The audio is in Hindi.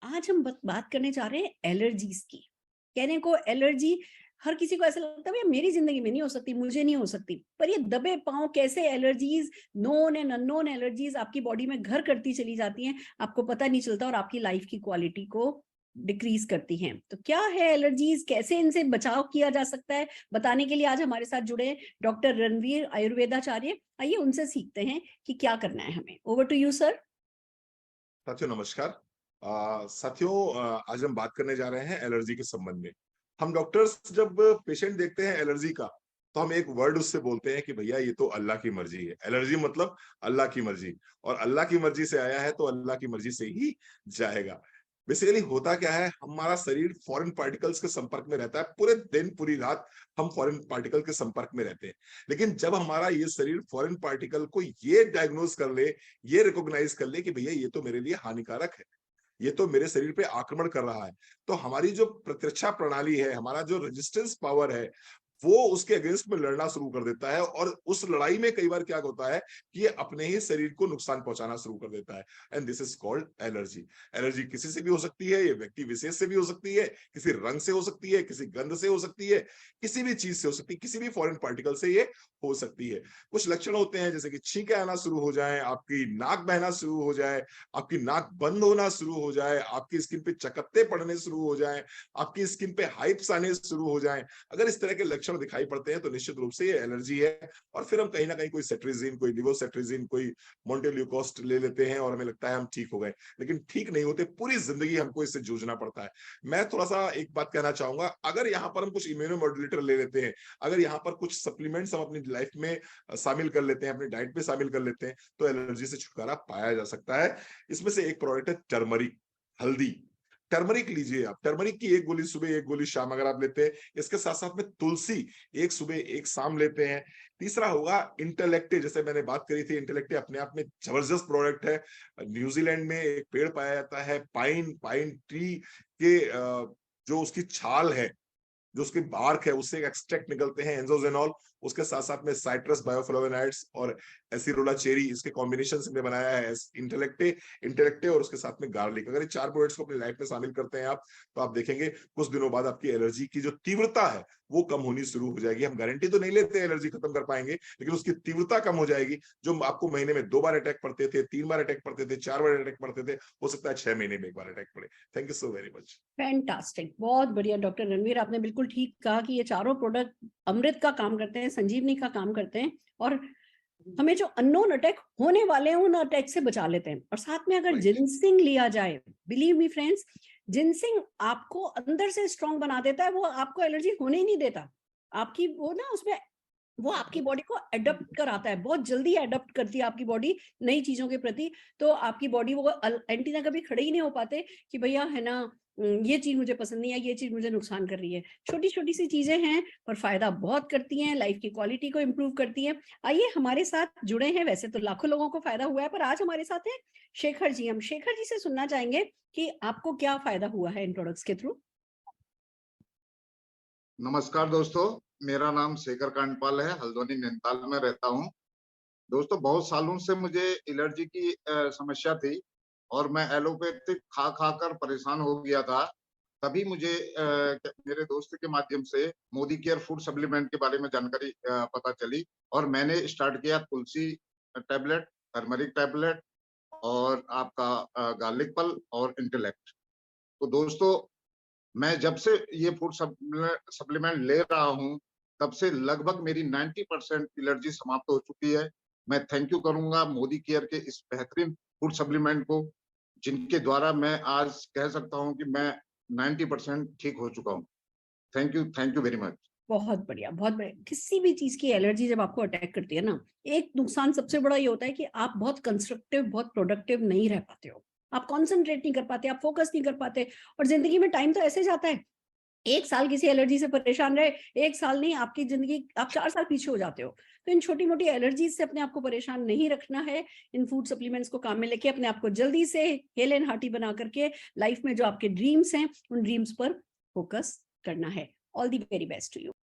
आज हम बात करने जा रहे हैं एलर्जीज की। कहने को एलर्जी हर किसी को ऐसा लगता है भैया मेरी जिंदगी में नहीं हो सकती, मुझे नहीं हो सकती, पर ये दबे पांव कैसे allergies, known and unknown allergies आपकी बॉडी में घर करती चली जाती हैं, आपको पता नहीं चलता और आपकी लाइफ की क्वालिटी को डिक्रीज करती हैं। तो क्या है एलर्जीज, कैसे इनसे बचाव किया जा सकता है, बताने के लिए आज हमारे साथ जुड़े डॉक्टर रणवीर आयुर्वेदाचार्य। आइए उनसे सीखते हैं कि क्या करना है हमें। Over to you sir. साथियों नमस्कार। साथियों, आज हम बात करने जा रहे हैं एलर्जी के संबंध में। हम डॉक्टर्स जब पेशेंट देखते हैं एलर्जी का, तो हम एक वर्ड उससे बोलते हैं कि भैया ये तो अल्लाह की मर्जी है। एलर्जी मतलब अल्लाह की मर्जी, और अल्लाह की मर्जी से आया है तो अल्लाह की मर्जी से ही जाएगा। बेसिकली होता क्या है, हमारा शरीर फॉरेन पार्टिकल्स के संपर्क में रहता है। पूरे दिन पूरी रात हम फॉरेन पार्टिकल के संपर्क में रहते हैं। लेकिन जब हमारा ये शरीर फॉरेन पार्टिकल को ये डायग्नोज कर ले, ये रिकॉग्नाइज कर ले कि भैया ये तो मेरे लिए हानिकारक है, ये तो मेरे शरीर पे आक्रमण कर रहा है, तो हमारी जो प्रतिरक्षा प्रणाली है, हमारा जो रेजिस्टेंस पावर है, वो उसके अगेंस्ट में लड़ना शुरू कर देता है। और उस लड़ाई में कई बार क्या होता है कि ये अपने ही शरीर को नुकसान पहुंचाना शुरू कर देता है। And this is called allergy. Allergy किसी से भी हो सकती है, ये व्यक्ति विशेष से भी हो सकती है, किसी रंग से हो सकती है, किसी गंध से हो सकती है, किसी भी चीज से हो सकती है, किसी भी फॉरेन पार्टिकल से ये हो सकती है। कुछ लक्षण होते हैं जैसे कि छींकें आना शुरू हो जाए, आपकी नाक बहना शुरू हो जाए, आपकी नाक बंद होना शुरू हो जाए, आपकी स्किन पे चकत्ते पड़ने शुरू हो जाए, आपकी स्किन पे हाइप्स आने शुरू हो जाए। अगर इस तरह के लक्षण दिखाई पड़ते हैं तो निश्चित रूप से ये एलर्जी है। और फिर हम कहीं ना कहीं कोई सेट्रिजिन, कोई लिवोसेट्रिजिन, कोई मोंटेल्यूकोस्ट ले लेते हैं और हमें लगता है हम ठीक हो गए, लेकिन ठीक नहीं होते। पूरी जिंदगी हमको इससे जूझना पड़ता है। मैं थोड़ा सा एक बात कहना चाहूंगा, अगर यहाँ पर हम कुछ इम्यूनोमॉड्यूलेटर ले लेते हैं, अगर यहाँ पर कुछ सप्लीमेंट्स हम अपनी लाइफ में शामिल कर लेते हैं, अपनी डाइट में शामिल कर लेते हैं, तो एलर्जी से छुटकारा पाया जा सकता है। इसमें से एक प्रोडक्ट है टर्मरिक, हल्दी। टर्मरिक लीजिए आप, टर्मरिक की एक गोली सुबह, एक गोली शाम अगर आप लेते हैं। इसके साथ साथ में तुलसी एक सुबह एक शाम लेते हैं। तीसरा होगा इंटेलेक्टे, जैसे मैंने बात करी थी, इंटेलेक्टे अपने आप में जबरदस्त प्रोडक्ट है। न्यूजीलैंड में एक पेड़ पाया जाता है पाइन, पाइन ट्री के जो उसकी छाल है, जो उसकी बार्क है, उससे एक एक्सट्रैक्ट निकलते हैं एंजोजेनॉल। उसके साथ साथ में साइट्रस बायोफ्लोवेनाइड्स और एसिरोला चेरी, इसके कॉम्बिनेशन से बनाया है इंटेलेक्टे। इंटेलेक्टे और उसके साथ में गार्लिक, अगर ये चार प्रोडक्ट्स को अपनी लाइफ में शामिल करते हैं आप, तो आप देखेंगे कुछ दिनों बाद आपकी एलर्जी की जो तीव्रता है वो कम होनी शुरू हो जाएगी। हम गारंटी तो नहीं लेते एलर्जी खत्म कर पाएंगे, लेकिन उसकी तीव्रता कम हो जाएगी। जो आपको महीने में 2 बार अटैक पड़ते थे, 3 बार अटैक पड़ते थे, 4 बार अटैक पड़ते थे, हो सकता है 6 महीने में एक बार अटैक पड़े। Thank you so very much. Fantastic, बहुत बढ़िया डॉक्टर रणवीर, आपने बिल्कुल ठीक कहा कि ये चारों प्रोडक्ट अमृत का काम करते हैं, संजीवनी का काम करते हैं, और हमें जो अननोन अटैक होने वाले हैं उन अटैक से बचा लेते हैं। और साथ में अगर जिनसिंग लिया जाए, बिलीव मी फ्रेंड्स, जिनसिंग आपको अंदर से स्ट्रांग बना देता है, वो आपको एलर्जी होने ही नहीं देता। आपकी वो ना उसमें वो आपकी बॉडी को एडप्ट कराता है, बहुत जल्दी एडप्ट करती है आपकी बॉडी नई चीजों के प्रति। तो आपकी बॉडी वो एंटीना कभी खड़े ही नहीं हो पाते कि भैया है ना, ये चीज मुझे पसंद नहीं है, ये चीज मुझे नुकसान कर रही है। छोटी छोटी सी चीजें हैं पर फायदा बहुत करती हैं, लाइफ की क्वालिटी को इम्प्रूव करती हैं। आइए हमारे साथ जुड़े हैं, वैसे तो लाखों लोगों को फायदा हुआ है, पर आज हमारे साथ है शेखर जी। हम शेखर जी से सुनना चाहेंगे कि आपको क्या फायदा हुआ है इन प्रोडक्ट्स के थ्रू। नमस्कार दोस्तों, मेरा नाम शेखर कांडपाल है, हल्द्वानी नैनीताल में रहता हूँ। दोस्तों, बहुत सालों से मुझे एलर्जी की समस्या थी और मैं एलोपैथिक खा खा कर परेशान हो गया था। तभी मुझे मेरे दोस्त के माध्यम से मोदी केयर फूड सप्लीमेंट के बारे में जानकारी पता चली और मैंने स्टार्ट किया तुलसी टैबलेट, टर्मरिक टैबलेट और आपका गार्लिक पल और इंटेलेक्ट। तो दोस्तों, मैं जब से ये फूड सप्लीमेंट ले रहा हूँ, तब से लगभग मेरी 90% एलर्जी समाप्त हो चुकी है। मैं थैंक यू करूँगा मोदी केयर के इस बेहतरीन फूड सप्लीमेंट को, जिनके द्वारा मैं आज कह सकता हूँ कि मैं 90% ठीक हो चुका हूँ। Thank you very much. बहुत बढ़िया, बहुत बढ़िया। किसी भी चीज की एलर्जी जब आपको अटैक करती है ना, एक नुकसान सबसे बड़ा ये होता है कि आप बहुत कंस्ट्रक्टिव, बहुत प्रोडक्टिव नहीं रह पाते हो। आप कॉन्सेंट्रेट नहीं कर पाते, आप फोकस नहीं कर पाते, और जिंदगी में टाइम तो ऐसे जाता है। 1 साल किसी एलर्जी से परेशान रहे, 1 साल नहीं, आपकी जिंदगी, आप 4 साल पीछे हो जाते हो। तो इन छोटी मोटी एलर्जीज से अपने आप को परेशान नहीं रखना है। इन फूड सप्लीमेंट्स को काम में लेके अपने आप को जल्दी से हेल एंड हार्टी बना करके लाइफ में जो आपके ड्रीम्स हैं उन ड्रीम्स पर फोकस करना है। All the very best to you.